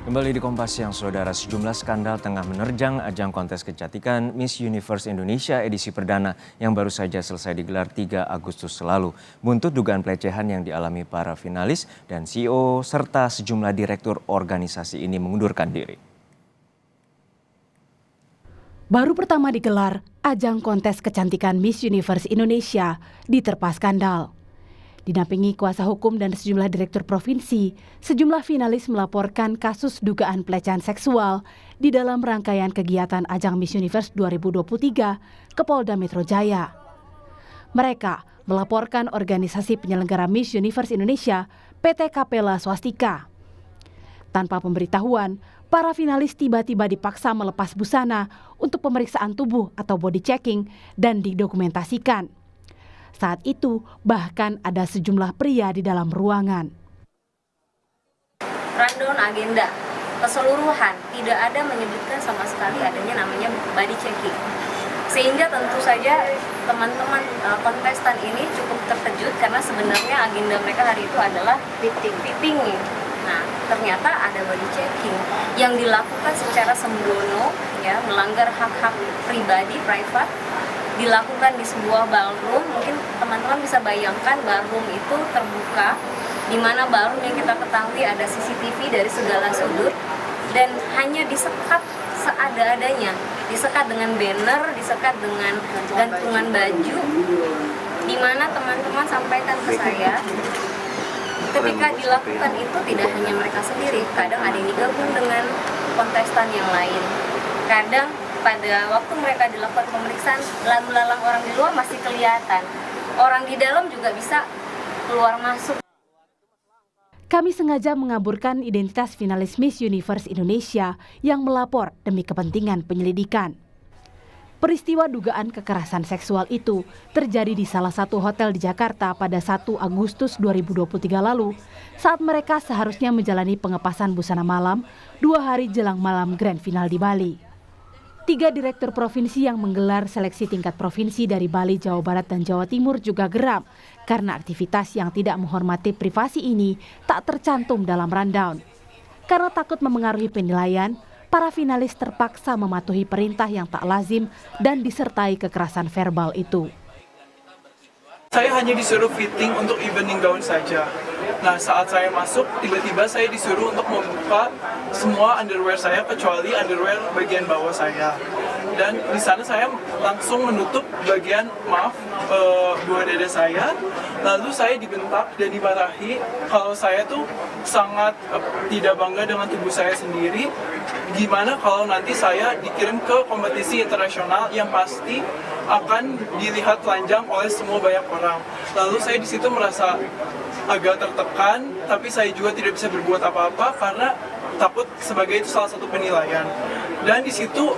Kembali di Kompas Siang, Saudara, sejumlah skandal tengah menerjang ajang kontes kecantikan Miss Universe Indonesia edisi perdana yang baru saja selesai digelar 3 Agustus lalu. Buntut dugaan pelecehan yang dialami para finalis dan CEO serta sejumlah direktur organisasi ini mengundurkan diri. Baru pertama digelar, ajang kontes kecantikan Miss Universe Indonesia diterpa skandal. Didampingi kuasa hukum dan sejumlah direktur provinsi, sejumlah finalis melaporkan kasus dugaan pelecehan seksual di dalam rangkaian kegiatan ajang Miss Universe 2023 ke Polda Metro Jaya. Mereka melaporkan organisasi penyelenggara Miss Universe Indonesia, PT Capella Swastika. Tanpa pemberitahuan, para finalis tiba-tiba dipaksa melepas busana untuk pemeriksaan tubuh atau body checking dan didokumentasikan. Saat itu, bahkan ada sejumlah pria di dalam ruangan. Rundown agenda keseluruhan tidak ada menyebutkan sama sekali adanya namanya body checking. Sehingga tentu saja teman-teman kontestan ini cukup terkejut karena sebenarnya agenda mereka hari itu adalah fitting. Nah, ternyata ada body checking yang dilakukan secara sembrono, ya, melanggar hak-hak pribadi, private, dilakukan di sebuah ballroom. Mungkin teman-teman bisa bayangkan ballroom itu terbuka, di mana ballroom yang kita ketahui ada CCTV dari segala sudut dan hanya disekat seada-adanya, disekat dengan banner, disekat dengan gantungan baju, di mana teman-teman sampaikan ke saya ketika dilakukan itu tidak hanya mereka sendiri, kadang ada yang digabung dengan kontestan yang lain. Kadang pada waktu mereka dilakukan pemeriksaan, lalu-lalang orang di luar masih kelihatan. Orang di dalam juga bisa keluar masuk. Kami sengaja mengaburkan identitas finalis Miss Universe Indonesia yang melapor demi kepentingan penyelidikan. Peristiwa dugaan kekerasan seksual itu terjadi di salah satu hotel di Jakarta pada 1 Agustus 2023 lalu saat mereka seharusnya menjalani pengepasan busana malam 2 hari jelang malam grand final di Bali. 3 direktur provinsi yang menggelar seleksi tingkat provinsi dari Bali, Jawa Barat, dan Jawa Timur juga geram karena aktivitas yang tidak menghormati privasi ini tak tercantum dalam rundown. Karena takut memengaruhi penilaian, para finalis terpaksa mematuhi perintah yang tak lazim dan disertai kekerasan verbal itu. Saya hanya disuruh fitting untuk evening gown saja. Nah, saat saya masuk, tiba-tiba saya disuruh untuk membuka semua underwear saya kecuali underwear bagian bawah saya. Dan di sana saya langsung menutup bagian buah dada saya. Lalu saya dibentak dan dimarahi kalau saya tuh sangat tidak bangga dengan tubuh saya sendiri. Gimana kalau nanti saya dikirim ke kompetisi internasional yang pasti akan dilihat telanjang oleh semua banyak orang. Lalu saya di situ merasa agak tertekan, tapi saya juga tidak bisa berbuat apa-apa karena takut sebagai itu salah satu penilaian. Dan di situ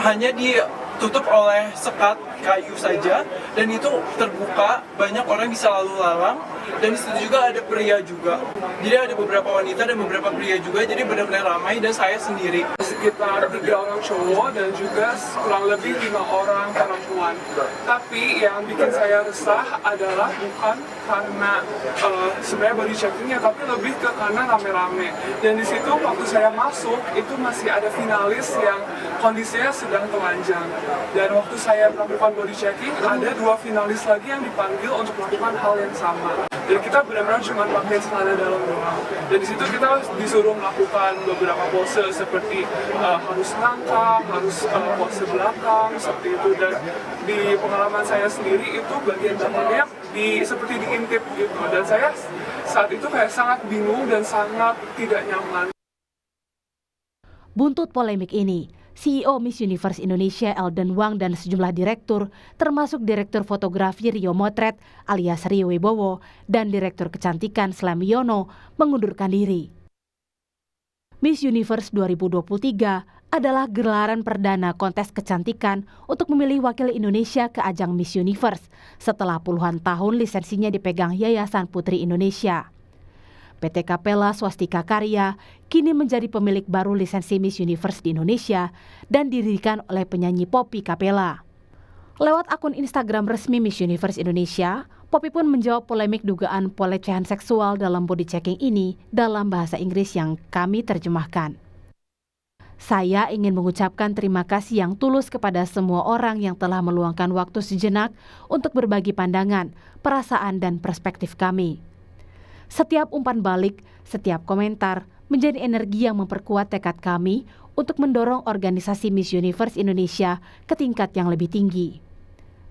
hanya ditutup oleh sekat kayu saja, dan itu terbuka, banyak orang bisa lalu lalang, dan di situ juga ada pria juga. Jadi ada beberapa wanita dan beberapa pria juga, jadi benar-benar ramai dan saya sendiri. Sekitar 3 orang cowok dan juga kurang lebih 5 orang perempuan. Tapi yang bikin saya resah adalah bukan karena sebenarnya body checkingnya, tapi lebih ke karena rame-rame. Dan di situ waktu saya masuk itu masih ada finalis yang kondisinya sedang telanjang. Dan waktu saya melakukan body checking, ada 2 finalis lagi yang dipanggil untuk melakukan hal yang sama. Dan kita benar-benar cuma pakai celana dalam doang. Dan di situ kita disuruh melakukan beberapa pose seperti harus langkah, harus pose belakang, seperti itu. Dan di pengalaman saya sendiri itu bagian belakangnya seperti diintip gitu. Dan saya saat itu kayak sangat bingung dan sangat tidak nyaman. Buntut polemik ini, CEO Miss Universe Indonesia Elden Wang dan sejumlah direktur, termasuk Direktur Fotografi Rio Motret alias Rio Wibowo dan Direktur Kecantikan Slam Yono mengundurkan diri. Miss Universe 2023 adalah gelaran perdana kontes kecantikan untuk memilih wakil Indonesia ke ajang Miss Universe setelah puluhan tahun lisensinya dipegang Yayasan Putri Indonesia. PT Capella Swastika Karya kini menjadi pemilik baru lisensi Miss Universe di Indonesia dan didirikan oleh penyanyi Poppy Capella. Lewat akun Instagram resmi Miss Universe Indonesia, Poppy pun menjawab polemik dugaan pelecehan seksual dalam body checking ini dalam bahasa Inggris yang kami terjemahkan. Saya ingin mengucapkan terima kasih yang tulus kepada semua orang yang telah meluangkan waktu sejenak untuk berbagi pandangan, perasaan, dan perspektif kami. Setiap umpan balik, setiap komentar menjadi energi yang memperkuat tekad kami untuk mendorong organisasi Miss Universe Indonesia ke tingkat yang lebih tinggi.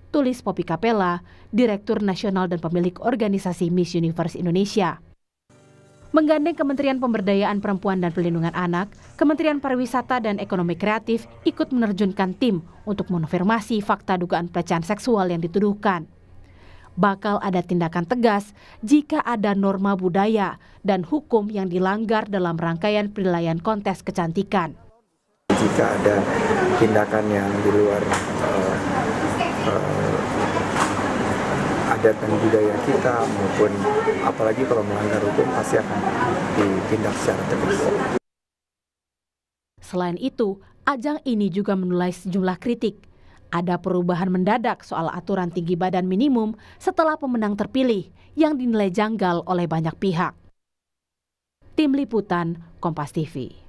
Tulis Poppy Capella, Direktur Nasional dan pemilik organisasi Miss Universe Indonesia. Menggandeng Kementerian Pemberdayaan Perempuan dan Perlindungan Anak, Kementerian Pariwisata dan Ekonomi Kreatif ikut menerjunkan tim untuk mengonfirmasi fakta dugaan pelecehan seksual yang dituduhkan. Bakal ada tindakan tegas jika ada norma budaya dan hukum yang dilanggar dalam rangkaian penilaian kontes kecantikan. Jika ada tindakan yang di luar adat dan budaya kita maupun apalagi kalau melanggar hukum pasti akan ditindak secara tegas. Selain itu, ajang ini juga menuai sejumlah kritik. Ada perubahan mendadak soal aturan tinggi badan minimum setelah pemenang terpilih yang dinilai janggal oleh banyak pihak. Tim Liputan, Kompas TV.